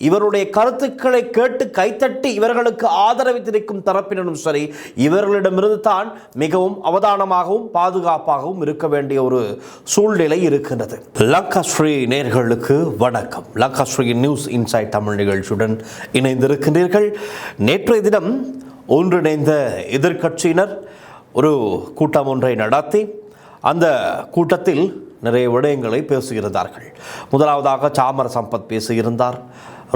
இவருடைய கருத்துக்களை கேட்டு கைத்தட்டி இவர்களுக்கு ஆதரவித்திருக்கும் தரப்பினரும் சரி, இவர்களிடமிருந்து தான் மிகவும் அவதானமாகவும் பாதுகாப்பாகவும் இருக்க வேண்டிய ஒரு சூழ்நிலை இருக்கின்றது. லங்காஸ்ரீ நேயர்களுக்கு வணக்கம். லங்காஸ்ரீ நியூஸ் இன்சைட் தமிழ் நிகழ்ச்சியுடன் இணைந்திருக்கின்றீர்கள். நேற்றைய தினம் ஒன்றிணைந்த எதிர்க்கட்சியினர் ஒரு கூட்டம் ஒன்றை நடத்தி அந்த கூட்டத்தில் நிறைய விடயங்களை பேசியிருந்தார்கள். முதலாவதாக சாமர சம்பத் பேசியிருந்தார்,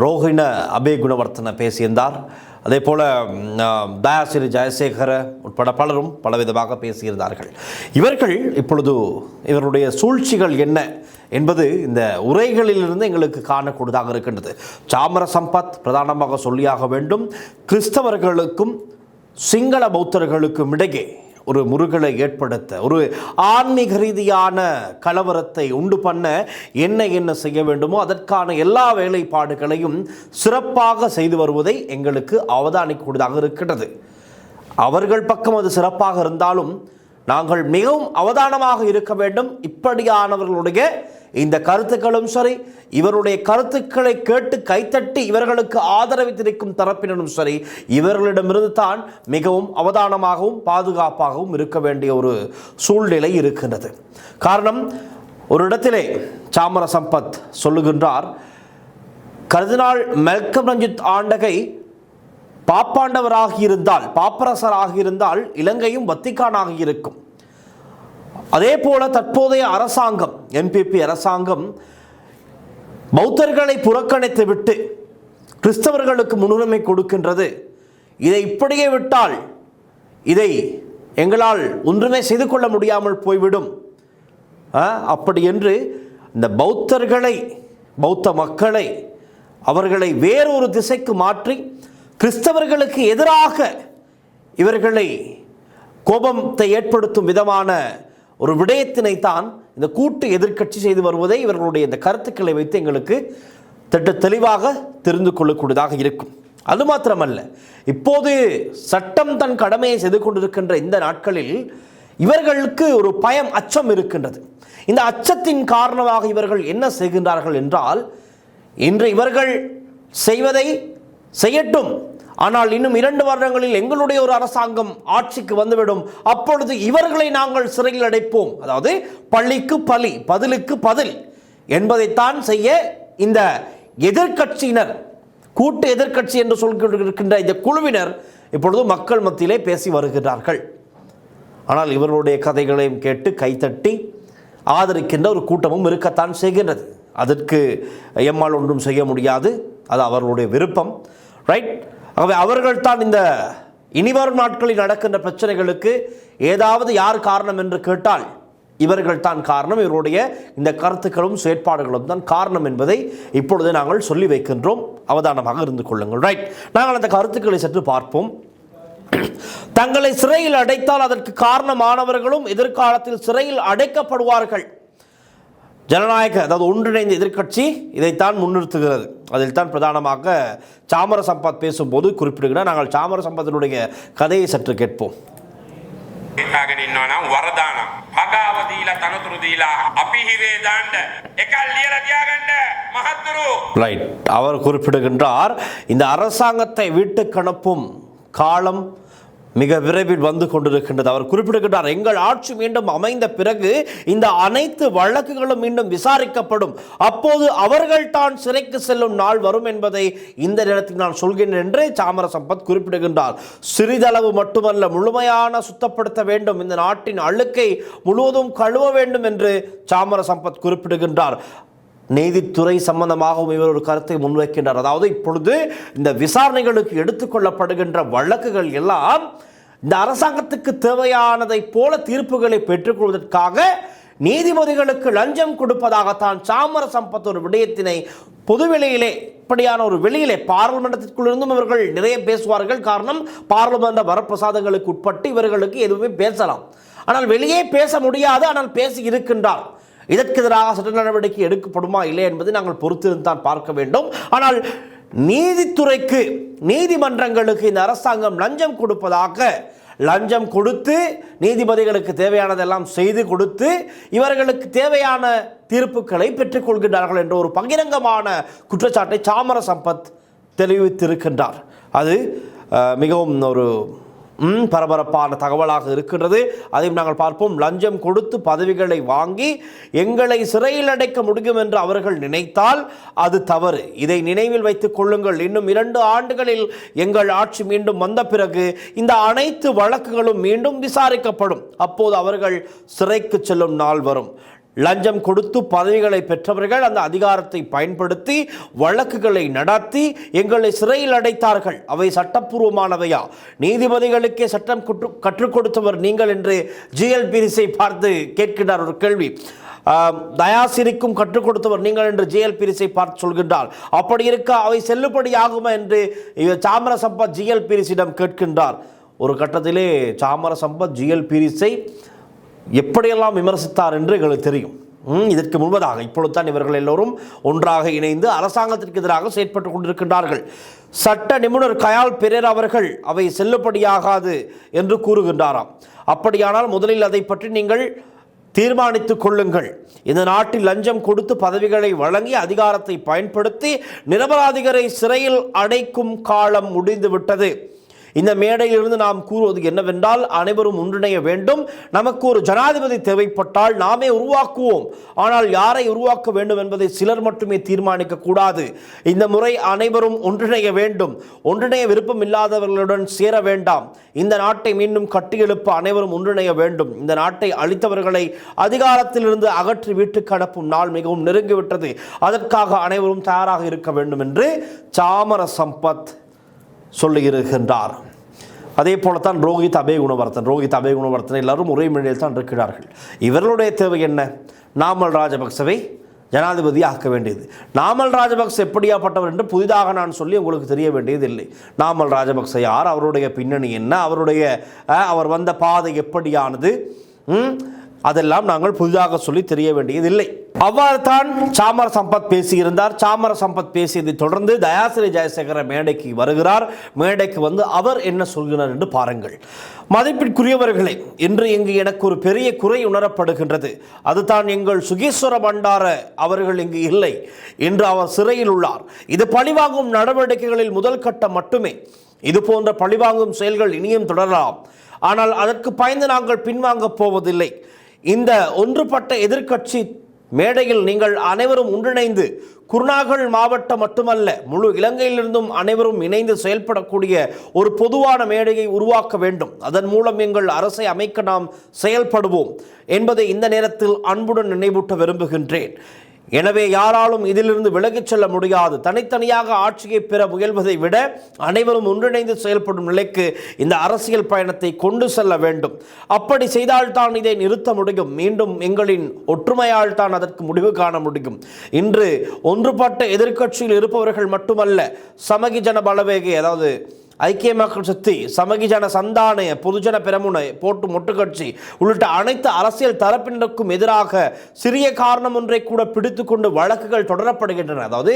ரோஹிண அபே குணவர்த்தன பேசியிருந்தார், அதே போல் தயாசிரி ஜெயசேகர உட்பட பலரும் பலவிதமாக பேசியிருந்தார்கள். இவர்கள் இப்பொழுது இவருடைய சூழ்ச்சிகள் என்ன என்பது இந்த உரைகளிலிருந்து எங்களுக்கு காணக்கூடியதாக இருக்கின்றது. சாமர சம்பத் பிரதானமாக சொல்லியாக வேண்டும், கிறிஸ்தவர்களுக்கும் சிங்கள பௌத்தர்களுக்கும் இடையே ஒரு முருகலை ஏற்படுத்த, ஒரு ஆன்மீக ரீதியான கலவரத்தை உண்டு பண்ண என்ன செய்ய வேண்டுமோ அதற்கான எல்லா வேலைப்பாடுகளையும் சிறப்பாக செய்து வருவதை எங்களுக்கு அவதானிக்கூடியதாக இருக்கிறது. அவர்கள் பக்கம் அது சிறப்பாக இருந்தாலும் நாங்கள் மிகவும் அவதானமாக இருக்க வேண்டும். இப்படியானவர்களுடைய இந்த கருத்துக்களும் சரி, இவருடைய கருத்துக்களை கேட்டு கைத்தட்டி இவர்களுக்கு ஆதரவித்திருக்கும் தரப்பினரும் சரி, இவர்களிடமிருந்து தான் மிகவும் அவதானமாகவும் பாதுகாப்பாகவும் இருக்க வேண்டிய ஒரு சூழ்நிலை இருக்கின்றது. காரணம், ஒரு இடத்திலே சாமர சம்பத் சொல்லுகின்றார், கர்தினால் மெல்கம் ரஞ்சித் ஆண்டகை பாப்பாண்டவராகியிருந்தால், பாப்பரசராகியிருந்தால் இலங்கையும் வத்திக்கானாக இருக்கும். அதே போல தற்போதைய அரசாங்கம், என்பிபி அரசாங்கம் பௌத்தர்களை புறக்கணித்து விட்டு கிறிஸ்தவர்களுக்கு முன்னுரிமை கொடுக்கின்றது. இதை இப்படியே விட்டால் இதை எங்களால் ஒன்றுமே செய்து கொள்ள முடியாமல் போய்விடும். அப்படி என்று இந்த பௌத்தர்களை, பௌத்த மக்களை, அவர்களை வேறொரு திசைக்கு மாற்றி கிறிஸ்தவர்களுக்கு எதிராக இவர்களை கோபத்தை ஏற்படுத்தும் விதமான ஒரு விடயத்தினை தான் இந்த கூட்டு எதிர்க்கட்சி செய்து வருவதை இவர்களுடைய இந்த கருத்துக்களை வைத்து எங்களுக்கு தெளிவாக தெரிந்து கொள்ளக்கூடியதாக இருக்கும். அது மாத்திரமல்ல, இப்போது சட்டம் தன் கடமையை செய்து கொண்டிருக்கின்ற இந்த நாட்களில் இவர்களுக்கு ஒரு பயம், அச்சம் இருக்கின்றது. இந்த அச்சத்தின் காரணமாக இவர்கள் என்ன செய்கின்றார்கள் என்றால், இன்று இவர்கள் செய்வதை செய்யட்டும், ஆனால் இன்னும் 2 வருடங்களில் எங்களுடைய ஒரு அரசாங்கம் ஆட்சிக்கு வந்துவிடும், அப்பொழுது இவர்களை நாங்கள் சிறையில் அடைப்போம். அதாவது பள்ளிக்கு பலி, பதிலுக்கு பதில் என்பதைத்தான் செய்ய இந்த எதிர்க்கட்சியினர், கூட்டு எதிர்க்கட்சி என்று சொல்லியிருக்கின்ற இந்த குழுவினர் இப்பொழுது மக்கள் மத்தியிலே பேசி வருகிறார்கள். ஆனால் இவர்களுடைய கதைகளையும் கேட்டு கைத்தட்டி ஆதரிக்கின்ற ஒரு கூட்டமும் இருக்கத்தான் செய்கின்றது. அதற்கு எம்மால் ஒன்றும் செய்ய முடியாது, அது அவர்களுடைய விருப்பம். ரைட். ஆகவே அவர்கள் தான் இந்த இனிவரும் நாட்களில் நடக்கின்ற பிரச்சனைகளுக்கு ஏதாவது யார் காரணம் என்று கேட்டால் இவர்கள் தான் காரணம், இவருடைய இந்த கருத்துக்களும் செயற்பாடுகளும் தான் காரணம் என்பதை இப்பொழுது நாங்கள் சொல்லி வைக்கின்றோம். அவதானமாக இருந்து கொள்ளுங்கள். ரைட். நாங்கள் அந்த கருத்துக்களை சற்று பார்ப்போம். தங்களை சிறையில் அடைத்தால் அதற்கு காரணமானவர்களும் எதிர்காலத்தில் சிறையில் அடைக்கப்படுவார்கள். ஜனநாயக, அதாவது ஒன்றிணைந்த எதிர்க்கட்சி இதைத்தான் முன்னிறுத்துகிறது. அதில் தான் பிரதானமாக சாமர சம்பத் பேசும்போது குறிப்பிடுகிறார். நாங்கள் சாமர சம்பத்தினுடைய கதையை சற்று கேட்போம். அவர் குறிப்பிடுகின்றார், இந்த அரசாங்கத்தை வீட்டுக்கு அனுப்பும் காலம் மிக விரைவில் வந்து கொண்டிருக்கின்றது. அவர் குறிப்பிடுகின்றார், எங்கள் ஆட்சி மீண்டும் அமைந்த பிறகு இந்த அனைத்து வழக்குகளும் மீண்டும் விசாரிக்கப்படும், அப்போது அவர்கள் தான் சிறைக்கு செல்லும் நாள் வரும் என்பதை இந்த நேரத்தில் நான் சொல்கிறேன் என்று சாமர சம்பத் குறிப்பிடுகின்றார். சிறிதளவு மட்டுமல்ல, முழுமையான சுத்தப்படுத்த வேண்டும், இந்த நாட்டின் அழுக்கை முழுவதும் கழுவ வேண்டும் என்று சாமர சம்பத் குறிப்பிடுகின்றார். நீதித்துறை சம்பந்தமாகவும் இவர் ஒரு கருத்தை முன்வைக்கின்றார். அதாவது இப்பொழுது இந்த விசாரணைகளுக்கு எடுத்துக்கொள்ளப்படுகின்ற வழக்குகள் எல்லாம் இந்த அரசாங்கத்துக்கு தேவையானதை போல தீர்ப்புகளை பெற்றுக்கொள்வதற்காக நீதிபதிகளுக்கு லஞ்சம் கொடுப்பதாகத்தான் சாமர சம்பத் ஒரு விடயத்தினை பொதுவெளியிலே, இப்படியான ஒரு வெளியிலே, பாராளுமன்றத்திற்குள்ளிருந்தும் இவர்கள் நிறைய பேசுவார்கள். காரணம், பாராளுமன்ற வரப்பிரசாதங்களுக்கு உட்பட்டு இவர்களுக்கு எதுவுமே பேசலாம், ஆனால் வெளியே பேச முடியாது. ஆனால் பேசி இருக்கின்றார். இதற்கு எதிராக சட்ட நடவடிக்கை எடுக்கப்படுமா இல்லை என்பதை நாங்கள் பொறுத்திருந்து தான் பார்க்க வேண்டும். ஆனால் நீதித்துறைக்கு, நீதிமன்றங்களுக்கு இந்த அரசாங்கம் லஞ்சம் கொடுப்பதாக லஞ்சம் கொடுத்து நீதிபதிகளுக்கு தேவையானதெல்லாம் செய்து கொடுத்து இவர்களுக்கு தேவையான தீர்ப்புகளை பெற்றுக்கொள்கின்றார்கள் என்ற ஒரு பகிரங்கமான குற்றச்சாட்டை சாமர சம்பத் தெரிவித்திருக்கின்றார். அது மிகவும் ஒரு பரபரப்பான தகவலாக இருக்கின்றது. அதையும் நாங்கள் பார்ப்போம். லஞ்சம் கொடுத்து பதவிகளை வாங்கி எங்களை சிறையில் அடைக்க முடியும் என்று அவர்கள் நினைத்தால் அது தவறு. இதை நினைவில் வைத்துக் கொள்ளுங்கள். இன்னும் 2 ஆண்டுகளில் எங்கள் ஆட்சி மீண்டும் வந்த பிறகு இந்த அனைத்து வழக்குகளும் மீண்டும் விசாரிக்கப்படும். அப்போது அவர்கள் சிறைக்கு செல்லும் நாள் வரும். லஞ்சம் கொடுத்து பதவிகளை பெற்றவர்கள் அந்த அதிகாரத்தை பயன்படுத்தி வழக்குகளை நடத்தி எங்களை சிறையில் அடைத்தார்கள். அவை சட்டப்பூர்வமானவையா? நீதிபதிகளுக்கே சட்டம் கற்றுக் கொடுத்தவர் நீங்கள் என்று ஜிஎல்பிரிஸை பார்த்து கேட்கின்றார் ஒரு கேள்வி. தயாசிரிக்கும் கற்றுக் கொடுத்தவர் நீங்கள் என்று ஜிஎல்பிரிஸை பார்த்து சொல்கின்றார். அப்படி இருக்க அவை செல்லுபடியாகுமா என்று சாமர சம்பத் ஜிஎல்பிரிஸிடம் கேட்கின்றார். ஒரு கட்டத்திலே சாமர சம்பத் ஜிஎல்பிரிஸை எப்படியெல்லாம் விமர்சித்தார் என்று எங்களுக்கு தெரியும். இதற்கு முன்பதாக இப்பொழுது தான் இவர்கள் எல்லோரும் ஒன்றாக இணைந்து அரசாங்கத்திற்கு எதிராக செயற்பட்டுக் கொண்டிருக்கின்றார்கள். சட்ட நிபுணர் கயால் பெரேரா அவர்கள் அவை செல்லுபடியாகாது என்று கூறுகின்றாராம். அப்படியானால் முதலில் அதை பற்றி நீங்கள் தீர்மானித்துக் கொள்ளுங்கள். இந்த நாட்டில் லஞ்சம் கொடுத்து பதவிகளை வழங்கி அதிகாரத்தை பயன்படுத்தி நிரபராதிகளை சிறையில் அடைக்கும் காலம் முடிந்துவிட்டது. இந்த மேடையிலிருந்து நாம் கூறுவது என்னவென்றால், அனைவரும் ஒன்றிணைய வேண்டும். நமக்கு ஒரு ஜனாதிபதி தேவைப்பட்டால் நாமே உருவாக்குவோம். ஆனால் யாரை உருவாக்க வேண்டும் என்பதை சிலர் மட்டுமே தீர்மானிக்க கூடாது. இந்த முறை அனைவரும் ஒன்றிணைய வேண்டும். ஒன்றிணைய விருப்பம் இல்லாதவர்களுடன் சேர வேண்டாம். இந்த நாட்டை மீண்டும் கட்டியெழுப்ப அனைவரும் ஒன்றிணைய வேண்டும். இந்த நாட்டை அளித்தவர்களை அதிகாரத்திலிருந்து அகற்றி வீட்டுக்கு அனுப்பும் நாள் மிகவும் நெருங்கிவிட்டது. அதற்காக அனைவரும் தயாராக இருக்க வேண்டும் என்று சாமர சம்பத் சொல்லியிருக்கின்றார். அதே போலத்தான் ரோஹித் அபேகுணவர்த்தன் எல்லாரும் ஒரே மேடையில் தான் இருக்கிறார்கள். இவர்களுடைய தேவை என்ன? நாமல் ராஜபக்சவை ஜனாதிபதி ஆக்க வேண்டியது. நாமல் ராஜபக்ச எப்படியாப்பட்டவர் என்று புதிதாக நான் சொல்லி உங்களுக்கு தெரிய வேண்டியதில்லை. நாமல் ராஜபக்ச யார், அவருடைய பின்னணி என்ன, அவர் வந்த பாதை எப்படியானது, அதெல்லாம் நாங்கள் புதிதாக சொல்லி தெரிய வேண்டியதில்லை. அவ்வாறு தான் சாமர சம்பத் பேசியிருந்தார். சாமர சம்பத் பேசியதை தொடர்ந்து தயாசிரி ஜெயசேகர மேடைக்கு வருகிறார். மேடைக்கு வந்து அவர் என்ன சொல்கிறார் என்று பாருங்கள். மதிப்பிற்குரியவர்களே, இன்று இங்கு எனக்கு ஒரு பெரிய குறை உணரப்படுகின்றது. அதுதான் எங்கள் சுகேஸ்வர பண்டார அவர்கள் இங்கு இல்லை. இன்று அவர் சிறையில் உள்ளார். இது பழிவாங்கும் நடவடிக்கைகளில் முதல் கட்டம் மட்டுமே. இது போன்ற பழிவாங்கும் செயல்கள் இனியும் தொடரலாம். ஆனால் அதற்கு பயந்து நாங்கள் பின்வாங்கப் போவதில்லை. இந்த ஒன்றுபட்ட எதிர்க்கட்சி மேடையில் நீங்கள் அனைவரும் ஒன்றிணைந்து குருநாகல் மாவட்டம் மட்டுமல்ல முழு இலங்கையிலிருந்தும் அனைவரும் இணைந்து செயல்படக்கூடிய ஒரு பொதுவான மேடையை உருவாக்க வேண்டும். அதன் மூலம் எங்கள் அரசை அமைக்க நாம் செயல்படுவோம் என்பதை இந்த நேரத்தில் அன்புடன் நினைவூட்ட விரும்புகின்றேன். எனவே யாராலும் இதிலிருந்து விலகிச் செல்ல முடியாது. தனித்தனியாக ஆட்சியை பெற முயல்வதை விட அனைவரும் ஒன்றிணைந்து செயல்படும் நிலைக்கு இந்த அரசியல் பயணத்தை கொண்டு செல்ல வேண்டும். அப்படி செய்தால்தான் இதை நிறுத்த முடியும். மீண்டும் எங்களின் ஒற்றுமையால் தான் அதற்கு முடிவு காண முடியும். இன்று ஒன்றுபட்ட எதிர்க்கட்சியில் இருப்பவர்கள் மட்டுமல்ல, சமகி ஜன பலவேகை, அதாவது ஐக்கிய மக்கள் சக்தி, சமகி ஜன சந்தானய, பொதுஜன பெரமுனை, போட்டு மொட்டு கட்சி உள்ளிட்ட அனைத்து அரசியல் தரப்பினருக்கும் எதிராக சிறிய காரணம் ஒன்றை கூட பிடித்து கொண்டு வழக்குகள் தொடரப்படுகின்றன. அதாவது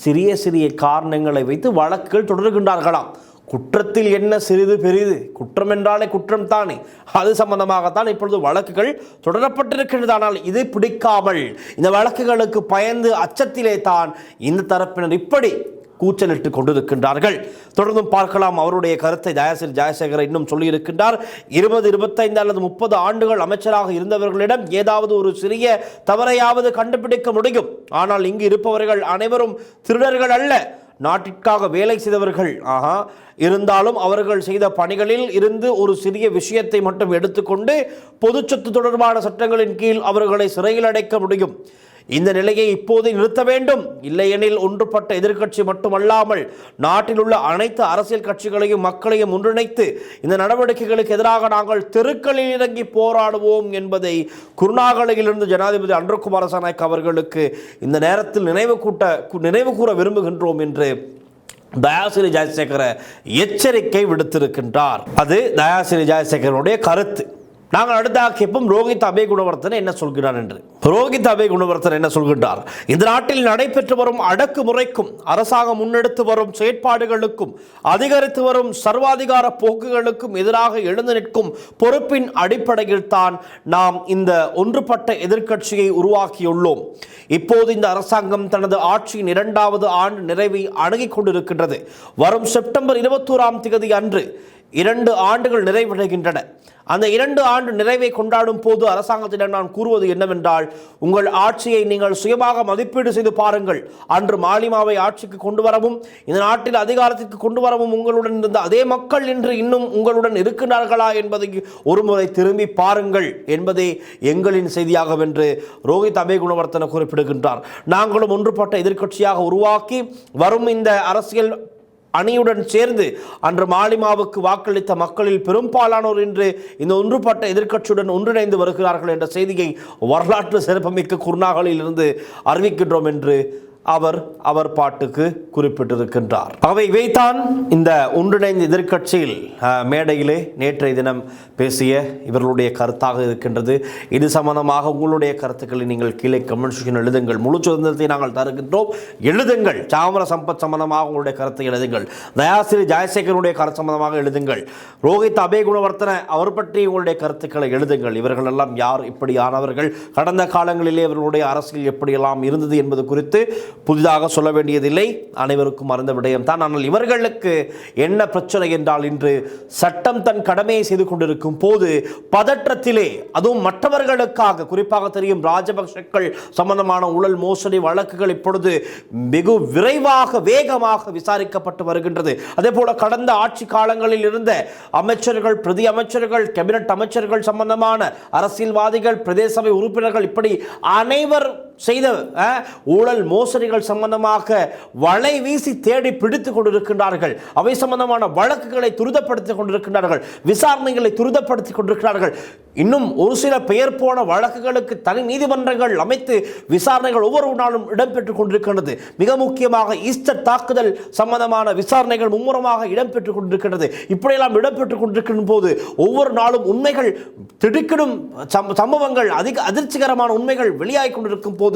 சிறிய சிறிய காரணங்களை வைத்து வழக்குகள் தொடர்கின்றார்களாம். குற்றத்தில் என்ன சிறிது பெரிது? குற்றம் என்றாலே குற்றம் தானே. அது சம்பந்தமாகத்தான் இப்பொழுது வழக்குகள் தொடரப்பட்டிருக்கின்றது. ஆனால் இது பிடிக்காமல் இந்த வழக்குகளுக்கு பயந்து அச்சத்திலே தான் இந்த தரப்பினர் இப்படி கூச்சலிட்டு கொண்டிருக்கின்றார்கள். தொடர்ந்தும் பார்க்கலாம் அவருடைய கருத்தை. தயாசிரி ஜெயசேகர இன்னும் சொல்லியிருக்கின்றார், 20, 25 அல்லது 30 ஆண்டுகள் அமைச்சராக இருந்தவர்களிடம் ஏதாவது ஒரு சிறிய தவறையாவது கண்டுபிடிக்க முடியும். ஆனால் இங்கு இருப்பவர்கள் அனைவரும் திருடர்கள் அல்ல, நாட்டிற்காக வேலை செய்தவர்கள். இருந்தாலும் அவர்கள் செய்த பணிகளில் இருந்து ஒரு சிறிய விஷயத்தை மட்டும் எடுத்துக்கொண்டு பொது சொத்து தொடர்பான சட்டங்களின் கீழ் அவர்களை சிறையில் அடைக்க முடியும். இந்த நிலையை இப்போது நிறுத்த வேண்டும். இல்லையெனில் ஒன்றுபட்ட எதிர்க்கட்சி மட்டுமல்லாமல் நாட்டில் உள்ள அனைத்து அரசியல் கட்சிகளையும் மக்களையும் ஒன்றிணைத்து இந்த நடவடிக்கைகளுக்கு எதிராக நாங்கள் தெருக்களில் இறங்கி போராடுவோம் என்பதை குருநாகலையிலிருந்து ஜனாதிபதி அன்ருகுமார திசாநாயக்க அவர்களுக்கு இந்த நேரத்தில் நினைவு கூற விரும்புகின்றோம் என்று தயாசிரி ஜெயசேகர எச்சரிக்கை விடுத்திருக்கின்றார். அது தயாசிரி ஜெயசேகரனுடைய கருத்து. நாங்கள் அடுத்தாக கேட்போம் ரோஹித் அபே குணவர்த்தன என்ன சொல்கிறார் என்று. ரோஹித் அபே குணவர்த்தன என்ன சொல்கின்றார்? இந்த நாட்டில் நடைபெற்று வரும் அடக்குமுறைக்கும் அரசாங்கம் முன்னெடுத்து வரும் செயற்பாடுகளுக்கும் அதிகரித்து வரும் சர்வாதிகார போக்குகளுக்கும் எதிராக எழுந்து நிற்கும் பொறுப்பின் அடிப்படையில் தான் நாம் இந்த ஒன்றுபட்ட எதிர்க்கட்சியை உருவாக்கியுள்ளோம். இப்போது இந்த அரசாங்கம் தனது ஆட்சியின் 2வது ஆண்டு நிறைவை அணுகிக் கொண்டிருக்கின்றது. வரும் செப்டம்பர் 21ஆம் தேதி அன்று 2 ஆண்டுகள் நிறைவடைகின்றன. அந்த 2 ஆண்டு நிறைவை கொண்டாடும் போது அரசாங்கத்திடம் நான் கூறுவது என்னவென்றால், உங்கள் ஆட்சியை நீங்கள் சுயமாக மதிப்பீடு செய்து பாருங்கள். அன்று மாலிமாவை ஆட்சிக்கு கொண்டு வரவும் இந்த நாட்டில் அதிகாரத்திற்கு கொண்டு வரவும் உங்களுடன் இருந்த அதே மக்கள் இன்று இன்னும் உங்களுடன் இருக்கின்றார்களா என்பதை ஒருமுறை திரும்பி பாருங்கள் என்பதே எங்களின் செய்தியாகும் என்று ரோஹித் அபே குணவர்த்தன குறிப்பிடுகின்றார். நாங்களும் ஒன்றுபட்ட எதிர்க்கட்சியாக உருவாக்கி வரும் இந்த அரசியல் அணியுடன் சேர்ந்து அன்று மாலிமாவுக்கு வாக்களித்த மக்களில் பெரும்பாலானோர் இன்று இந்த ஒன்றுபட்ட எதிர்க்கட்சியுடன் ஒன்றிணைந்து வருகிறார்கள் என்ற செய்தியை வரலாற்று சிறப்புமிக்க குர்நாகலில் இருந்து அறிவிக்கின்றோம் என்று அவர் பாட்டுக்கு குறிப்பிட்டிருக்கின்றார். ஆகவே இவைதான் இந்த ஒன்றிணைந்த எதிர்க்கட்சியில் மேடையிலே நேற்றைய தினம் பேசிய இவர்களுடைய கருத்தாக இருக்கின்றது. இது சம்பந்தமாக உங்களுடைய கருத்துக்களை நீங்கள் கீழே கமெண்ட் செக்ஷன் எழுதுங்கள். முழு சுதந்திரத்தை நாங்கள் தருகின்றோம், எழுதுங்கள். சாமர சம்பத் சம்பந்தமாக உங்களுடைய கருத்தை எழுதுங்கள். தயாசிரி ஜெயசேகரனுடைய கருத்து சம்பந்தமாக எழுதுங்கள். ரோஹித் அபே குணவர்த்தன அவர் பற்றி உங்களுடைய கருத்துக்களை எழுதுங்கள். இவர்கள் எல்லாம் யார், இப்படியானவர்கள், கடந்த காலங்களிலே இவர்களுடைய அரசியல் எப்படியெல்லாம் இருந்தது என்பது குறித்து புதிதாக சொல்ல வேண்டியதில்லை, அனைவருக்கும் அறிந்த விடயம்தான். ஆனால் இவர்களுக்கு என்ன பிரச்சனை என்றால், இன்று சட்டம் தன் கடமையை செய்து கொண்டிருக்கும் போது பதற்றத்திலே, அதுவும் மற்றவர்களுக்காக, குறிப்பாக தெரியும் ராஜபக்ஷக்கள் சம்பந்தமான ஊழல் மோசடி வழக்குகள் இப்பொழுது வெகு விரைவாக வேகமாக விசாரிக்கப்பட்டு வருகின்றது. அதே போல கடந்த ஆட்சி காலங்களில் இருந்த அமைச்சர்கள், பிரதி அமைச்சர்கள், கேபினட் அமைச்சர்கள் சம்பந்தமான அரசியல்வாதிகள், பிரதேச சபை உறுப்பினர்கள், இப்படி அனைவர் செய்த ஊழல் மோசடிகள் சம்பந்தமாக வலை வீசி தேடி பிடித்துக் கொண்டிருக்கின்றார்கள். அவை சம்பந்தமான வழக்குகளை துரிதப்படுத்திக் கொண்டிருக்கின்றார்கள், விசாரணைகளை துரிதப்படுத்திக் கொண்டிருக்கிறார்கள். இன்னும் ஒரு சில பெயர் போன வழக்குகளுக்கு தனி நீதிமன்றங்கள் அமைத்து விசாரணைகள் ஒவ்வொரு நாளும் இடம்பெற்றுக் கொண்டிருக்கின்றது. மிக முக்கியமாக ஈஸ்டர் தாக்குதல் சம்பந்தமான விசாரணைகள் மும்முரமாக இடம்பெற்றுக் கொண்டிருக்கின்றது. இப்படியெல்லாம் இடம்பெற்றுக் கொண்டிருக்கின்ற போது ஒவ்வொரு நாளும் உண்மைகள், திடுக்கிடும் சம்பவங்கள், அதிக அதிர்ச்சிகரமான உண்மைகள் வெளியாகிக் கொண்டிருக்கும் போது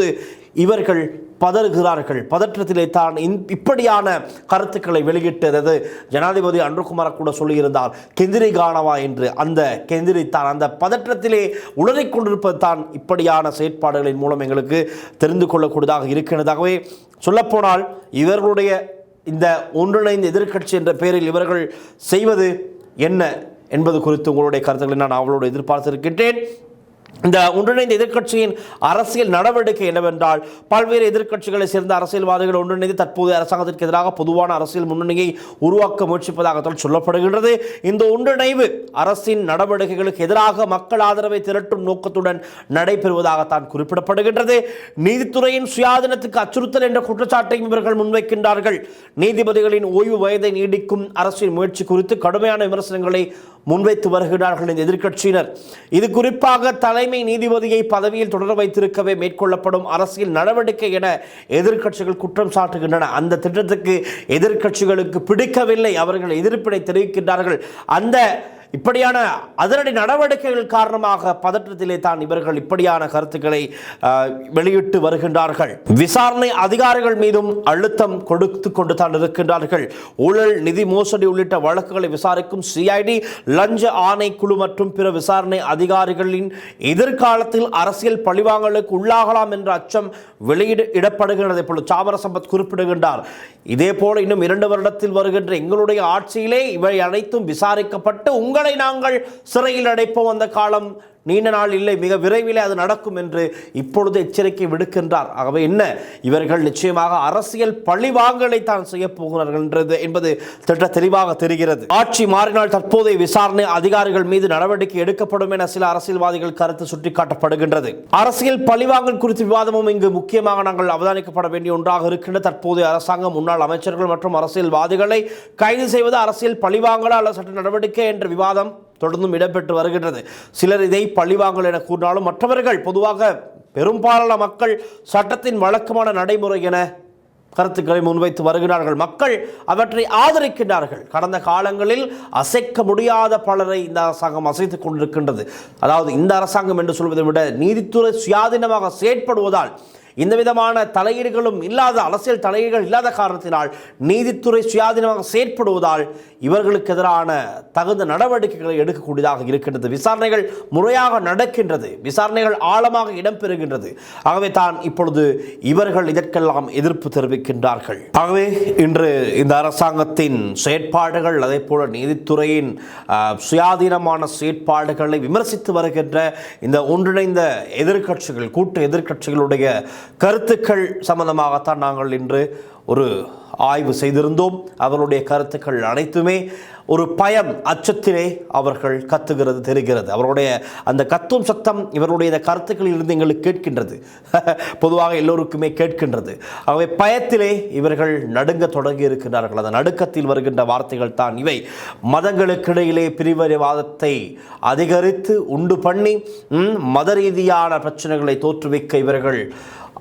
இவர்கள் பதறுகிறார்கள். பதற்றத்திலே தான் இப்படியான கருத்துக்களை வெளியிட்டது ஜனாதிபதி அன்ருகுமார கூட சொல்லியிருந்தார், கெந்திரி காணவா என்று. அந்த கெந்திரி தான் அந்த பதற்றத்திலே உளறிக் கொண்டிருப்பது தான் இப்படியான செயற்பாடுகளின் மூலம் எங்களுக்கு தெரிந்து கொள்ளக்கூடியதாக இருக்கிறதாகவே சொல்லப்போனால், இவர்களுடைய இந்த ஒன்றிணைந்த எதிர்க்கட்சி என்ற பெயரில் இவர்கள் செய்வது என்ன என்பது குறித்து உங்களுடைய கருத்துக்களை நான் அவளோடு எதிர்பார்த்திருக்கின்றேன். இந்த ஒன்றிணைந்த எதிர்க்கட்சியின் அரசியல் நடவடிக்கை என்னவென்றால், பல்வேறு எதிர்க்கட்சிகளை சேர்ந்த அரசியல்வாதிகள் ஒன்றிணைந்து தற்போது அரசாங்கத்திற்கு எதிராக பொதுவான அரசியல் முன்னணியை உருவாக்க முயற்சிப்பதாகத்தான் சொல்லப்படுகின்றது. இந்த ஒன்றிணைவு அரசின் நடவடிக்கைகளுக்கு எதிராக மக்கள் ஆதரவை திரட்டும் நோக்கத்துடன் நடைபெறுவதாகத்தான் குறிப்பிடப்படுகின்றது. நீதித்துறையின் சுயாதீனத்துக்கு அச்சுறுத்தல் என்ற குற்றச்சாட்டையும் இவர்கள் முன்வைக்கின்றார்கள். நீதிபதிகளின் ஓய்வு வயதை நீடிக்கும் அரசின் முயற்சி குறித்து கடுமையான விமர்சனங்களை முன்வைத்து வருகிறார்கள் இந்த எதிர்க்கட்சியினர். இது குறிப்பாக தலைமை நீதிபதியை பதவியில் தொடர வைத்திருக்கவே மேற்கொள்ளப்படும் அரசியல் நடவடிக்கை என எதிர்க்கட்சிகள் குற்றம் சாட்டுகின்றன. அந்த திட்டத்துக்கு எதிர்க்கட்சிகளுக்கு பிடிக்கவில்லை, அவர்கள் எதிர்ப்பினை தெரிவிக்கின்றார்கள். அந்த இப்படியான அதிரடி நடவடிக்கைகள் காரணமாக பதற்றத்திலே தான் இவர்கள் இப்படியான கருத்துக்களை வெளியிட்டு வருகின்றார்கள். விசாரணை அதிகாரிகள் மீதும் அழுத்தம் கொடுத்து கொண்டு தான் இருக்கின்றார்கள். ஊழல், நிதி மோசடி உள்ளிட்ட வழக்குகளை விசாரிக்கும் சிஐடி, லஞ்ச ஆணைக்குழு மற்றும் பிற விசாரணை அதிகாரிகளின் எதிர்காலத்தில் அரசியல் பழிவாங்கலுக்கு உள்ளாகலாம் என்ற அச்சம் வெளியிடப்படுகிறது. இப்பொழுது சாமர சம்பத் குறிப்பிடுகின்றார், இதே போல இன்னும் 2 வருடத்தில் வருகின்ற எங்களுடைய ஆட்சியிலே இவை அனைத்தும் விசாரிக்கப்பட்டு உங்களை நாங்கள் சிறையில் அடைப்போம், அந்த காலம் நீண்ட நாள் இல்லை, மிக விரைவில் அது நடக்கும் என்று இப்பொழுது எச்சரிக்கை விடுக்கின்றார். ஆகவே என்ன, இவர்கள் நிச்சயமாக அரசியல் பழிவாங்கலை தான் செய்ய போகிறார்கள் என்பது திட்ட தெளிவாக தெரிகிறது. ஆட்சி மாறினால் தற்போதைய விசாரணை அதிகாரிகள் மீது நடவடிக்கை எடுக்கப்படும் என சில அரசியல்வாதிகள் கருத்து சுட்டிக்காட்டப்படுகின்றது. அரசியல் பழிவாங்கல் குறித்த விவாதமும் இங்கு முக்கியமாக நாங்கள் அவதானிக்கப்பட வேண்டிய ஒன்றாக இருக்கின்ற தற்போதைய அரசாங்கம் முன்னாள் அமைச்சர்கள் மற்றும் அரசியல்வாதிகளை கைது செய்வது அரசியல் பழிவாங்கலா அல்லது சட்ட நடவடிக்கை என்ற விவாதம் தொடர்ந்தும் இடம்பெற்று வருகின்றது. சிலர் இதை பழிவாங்கல் என கூறினாலும் மற்றவர்கள், பொதுவாக பெரும்பாலான மக்கள் சட்டத்தின் வழக்கமான நடைமுறை என கருத்துக்களை முன்வைத்து வருகிறார்கள். மக்கள் அவற்றை ஆதரிக்கின்றார்கள். கடந்த காலங்களில் அசைக்க முடியாத பலரை இந்த அரசாங்கம் அசைத்துக் கொண்டிருக்கின்றது. அதாவது இந்த அரசாங்கம் என்று சொல்வதை விட நீதித்துறை சுயாதீனமாக செயற்படுவதால், இந்த விதமான தலையீடுகளும் இல்லாத, அரசியல் தலையீடுகள் இல்லாத காரணத்தினால், நீதித்துறை சுயாதீனமாக செயற்படுவதால் இவர்களுக்கு எதிரான தகுந்த நடவடிக்கைகளை எடுக்கக்கூடியதாக இருக்கின்றது. விசாரணைகள் முறையாக நடக்கின்றது, விசாரணைகள் ஆழமாக இடம்பெறுகின்றது. ஆகவே தான் இப்பொழுது இவர்கள் இதற்கெல்லாம் எதிர்ப்பு தெரிவிக்கின்றார்கள். ஆகவே இன்று இந்த அரசாங்கத்தின் செயற்பாடுகள், அதே போல நீதித்துறையின் சுயாதீனமான செயற்பாடுகளை விமர்சித்து வருகின்ற இந்த ஒன்றிணைந்த எதிர்க்கட்சிகள், கூட்டு எதிர்க்கட்சிகளுடைய கருத்துக்கள் சம்பந்தமாகத்தான் நாங்கள் இன்று ஒரு ஆய்வு செய்திருந்தோம். அவர்களுடைய கருத்துக்கள் அனைத்துமே ஒரு பயம், அச்சத்திலே அவர்கள் கத்துகிறது தெரிகிறது. அவருடைய அந்த கத்தும் சத்தம் இவருடைய இந்த கருத்துக்களில் இருந்து எங்களுக்கு கேட்கின்றது, பொதுவாக எல்லோருக்குமே கேட்கின்றது. ஆகவே பயத்திலே இவர்கள் நடுங்க தொடங்கி இருக்கின்றார்கள். அந்த நடுக்கத்தில் வருகின்ற வார்த்தைகள் தான் இவை. மதங்களுக்கிடையிலே பிரிவினைவாதத்தை அதிகரித்து உண்டு பண்ணி மத ரீதியான பிரச்சனைகளை தோற்றுவிக்க இவர்கள்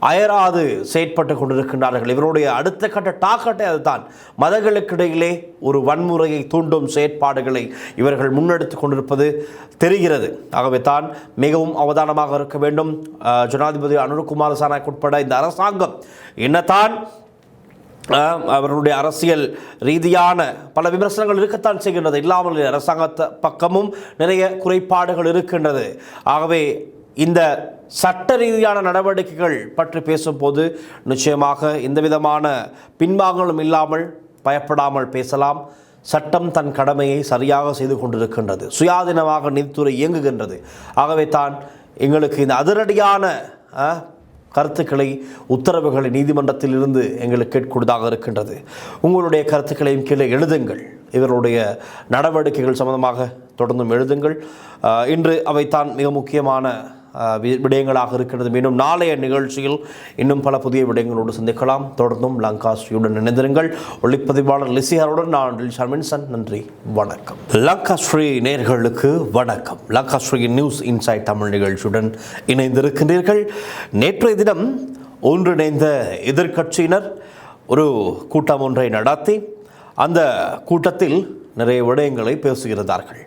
அயராது செயற்பட்டு கொண்டிருக்கின்றார்கள். இவருடைய அடுத்த கட்ட டாக்கெட்டே அதுதான். மதங்களுக்கிடையிலே ஒரு வன்முறையை தூண்டும் செயற்பாடுகளை இவர்கள் முன்னெடுத்து கொண்டிருப்பது தெரிகிறது. ஆகவே தான் மிகவும் அவதானமாக இருக்க வேண்டும். ஜனாதிபதி அனுரகுமார சாணக்க உட்பட இந்த அரசாங்கம் என்னதான் அவர்களுடைய அரசியல் ரீதியான பல விமர்சனங்கள் இருக்கத்தான் செய்கின்றது, இல்லாமல் அரசாங்கத்த பக்கமும் நிறைய குறைபாடுகள் இருக்கின்றது. ஆகவே இந்த சட்ட ரீதியான நடவடிக்கைகள் பற்றி பேசும்போது நிச்சயமாக எந்த விதமான பின்வாங்கலும் இல்லாமல் பயப்படாமல் பேசலாம். சட்டம் தன் கடமையை சரியாக செய்து கொண்டிருக்கின்றது, சுயாதீனமாக நீதித்துறை இயங்குகின்றது. ஆகவே தான் எங்களுக்கு இந்த அதிரடியான கருத்துக்களை, உத்தரவுகளை நீதிமன்றத்தில் இருந்து எங்களுக்கு கேட்கக்கூடியதாக இருக்கின்றது. உங்களுடைய கருத்துக்களையும் கீழே எழுதுங்கள். இவருடைய நடவடிக்கைகள் சம்பந்தமாக தொடர்ந்தும் எழுதுங்கள். இன்று அவைத்தான் மிக முக்கியமான விடயங்களாக இருக்கின்றது. மீண்டும் நாளைய நிகழ்ச்சியில் இன்னும் பல புதிய விடயங்களோடு சந்திக்கலாம். தொடர்ந்தும் லங்காஸ்ரீயுடன் இணைந்திருங்கள். ஒளிப்பதிவாளர் லிசியாருடன் நான் ஷர்மின்சன். நன்றி, வணக்கம். லங்காஸ்ரீ நேயர்களுக்கு வணக்கம். லங்காஸ்ரீயின் நியூஸ் இன்சைட் தமிழ் நிகழ்ச்சியுடன் இணைந்திருக்கின்றீர்கள். நேற்றைய தினம் ஒன்றிணைந்த எதிர்க்கட்சியினர் ஒரு கூட்டம் ஒன்றை நடத்தி அந்த கூட்டத்தில் நிறைய விடயங்களை பேசுகிறார்கள்.